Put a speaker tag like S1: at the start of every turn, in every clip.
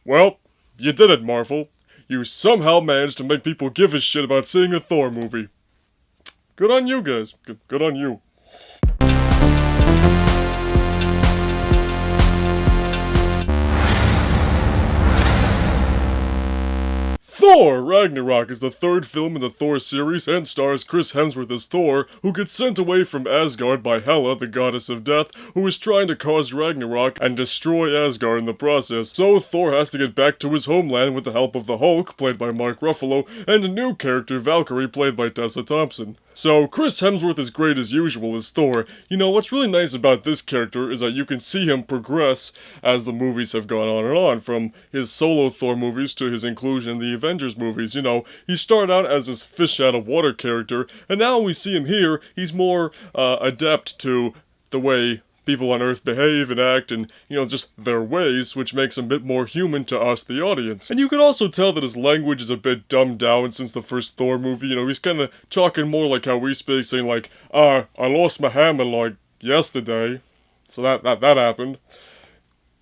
S1: Well, you did it, Marvel. You somehow managed to make people give a shit about seeing a Thor movie. Good on you guys. Good on you. Thor! Ragnarok is the third film in the Thor series and stars Chris Hemsworth as Thor, who gets sent away from Asgard by Hela, the goddess of death, who is trying to cause Ragnarok and destroy Asgard in the process. So Thor has to get back to his homeland with the help of the Hulk, played by Ruffalo, and a new character, Valkyrie, played by Tessa Thompson. So Chris Hemsworth is great as usual as Thor. You know, what's really nice about this character is that you can see him progress as the movies have gone on and on, from his solo Thor movies to his inclusion in the Avengers movies. You know, he started out as this fish out of water character, and now we see him here, he's more adept to the way people on Earth behave and act and, you know, just their ways, which makes him a bit more human to us, the audience. And you can also tell that his language is a bit dumbed down since the first Thor movie. You know, he's kind of talking more like how we speak, saying like, I lost my hammer like yesterday. So that happened.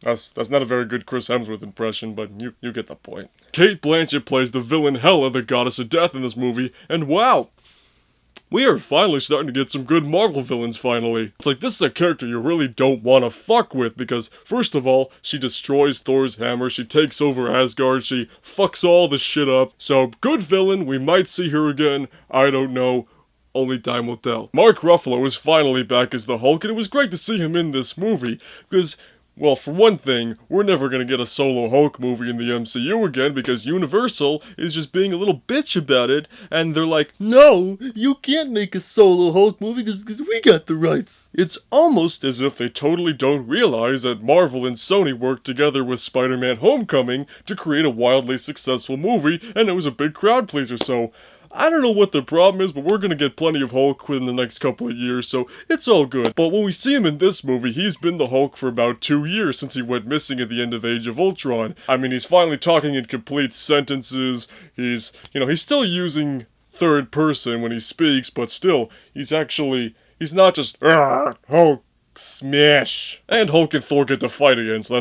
S1: That's not a very good Chris Hemsworth impression, but you get the point. Cate Blanchett plays the villain Hela, the goddess of death in this movie, and wow! We are finally starting to get some good Marvel villains finally. It's like, this is a character you really don't want to fuck with because, first of all, she destroys Thor's hammer, she takes over Asgard, she fucks all the shit up. So, good villain, we might see her again, I don't know. Only time will tell. Ruffalo is finally back as the Hulk, and it was great to see him in this movie, because, well, for one thing, we're never gonna get a solo Hulk movie in the MCU again because Universal is just being a little bitch about it, and they're like, no, you can't make a solo Hulk movie because we got the rights. It's almost as if they totally don't realize that Marvel and Sony worked together with Spider-Man Homecoming to create a wildly successful movie, and it was a big crowd pleaser, so I don't know what the problem is, but we're gonna get plenty of Hulk within the next couple of years, so it's all good. But when we see him in this movie, he's been the Hulk for about 2 years since he went missing at the end of Age of Ultron. I mean, he's finally talking in complete sentences, he's still using third person when he speaks, but still, he's not just, Hulk, smash! And Hulk and Thor get to fight again, so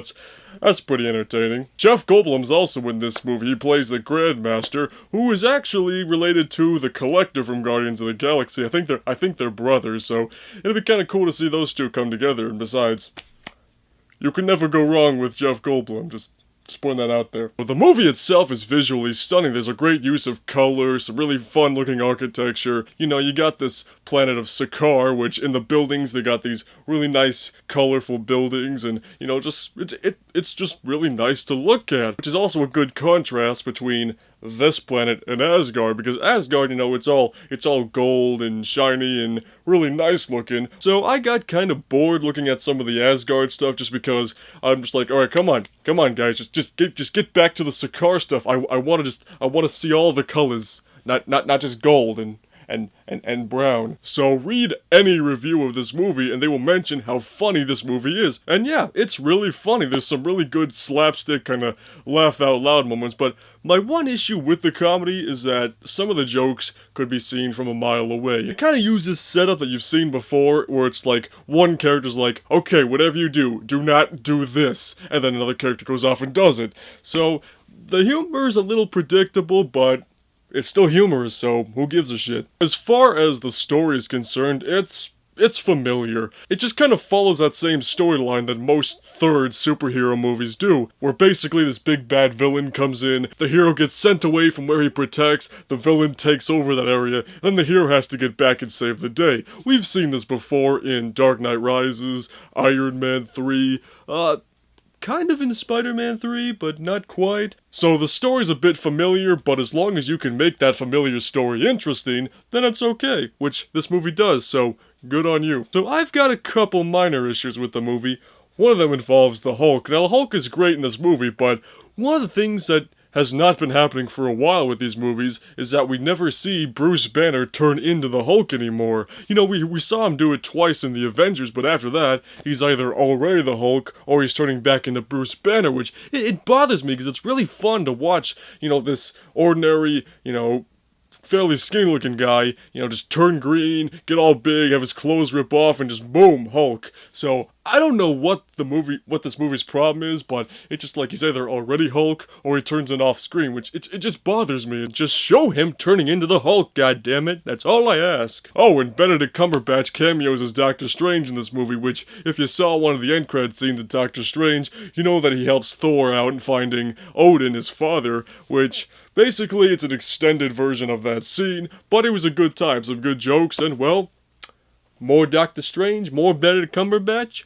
S1: that's pretty entertaining. Jeff Goldblum's also in this movie. He plays the Grandmaster, who is actually related to the Collector from Guardians of the Galaxy. I think they're brothers, so it'll be kind of cool to see those two come together. And besides, you can never go wrong with Jeff Goldblum. Just putting that out there. But the movie itself is visually stunning. There's a great use of color, some really fun looking architecture. You know, you got this planet of Sakaar, which in the buildings, they got these really nice, colorful buildings, and, you know, it's just really nice to look at. Which is also a good contrast between this planet and Asgard, because Asgard, you know, it's all gold and shiny and really nice looking. So I got kind of bored looking at some of the Asgard stuff just because I'm just like, all right, come on guys, just get back to the Sakaar stuff. I want to see all the colors, not just gold and brown. So read any review of this movie and they will mention how funny this movie is. And yeah, it's really funny. There's some really good slapstick kind of laugh out loud moments, but my one issue with the comedy is that some of the jokes could be seen from a mile away. It kind of uses setup that you've seen before, where it's like, one character's like, okay, whatever you do not do this, and then another character goes off and does it. So the humor is a little predictable, but it's still humorous, so who gives a shit? As far as the story is concerned, it's familiar. It just kind of follows that same storyline that most third superhero movies do, where basically this big bad villain comes in, the hero gets sent away from where he protects, the villain takes over that area, then the hero has to get back and save the day. We've seen this before in Dark Knight Rises, Iron Man 3, kind of in Spider-Man 3, but not quite. So the story's a bit familiar, but as long as you can make that familiar story interesting, then it's okay, which this movie does, so good on you. So I've got a couple minor issues with the movie. One of them involves the Hulk. Now, the Hulk is great in this movie, but one of the things that has not been happening for a while with these movies is that we never see Bruce Banner turn into the Hulk anymore. You know, we saw him do it twice in the Avengers, but after that, he's either already the Hulk or he's turning back into Bruce Banner, which it bothers me because it's really fun to watch, you know, this ordinary, you know, fairly skinny looking guy, you know, just turn green, get all big, have his clothes rip off, and just boom, Hulk. So I don't know what this movie's problem is, but it's just like he's either already Hulk or he turns it off screen, which it just bothers me. Just show him turning into the Hulk, goddammit. That's all I ask. Oh, and Benedict Cumberbatch cameos as Doctor Strange in this movie, which, if you saw one of the end credit scenes of Doctor Strange, you know that he helps Thor out in finding Odin, his father, which... basically, it's an extended version of that scene, but it was a good time, some good jokes, and, well, more Doctor Strange, more Benedict Cumberbatch,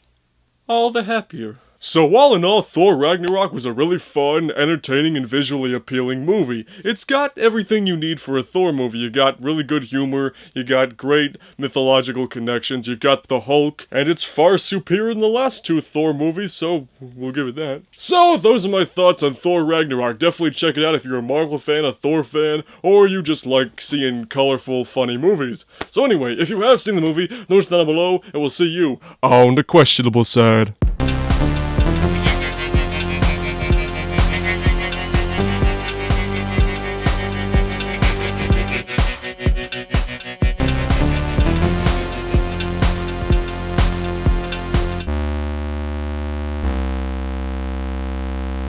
S1: all the happier. So all in all, Thor Ragnarok was a really fun, entertaining, and visually appealing movie. It's got everything you need for a Thor movie. You got really good humor, you got great mythological connections, you got the Hulk, and it's far superior than the last two Thor movies, so we'll give it that. So those are my thoughts on Thor Ragnarok. Definitely check it out if you're a Marvel fan, a Thor fan, or you just like seeing colorful, funny movies. So anyway, if you have seen the movie, notice down below, and we'll see you on the questionable side.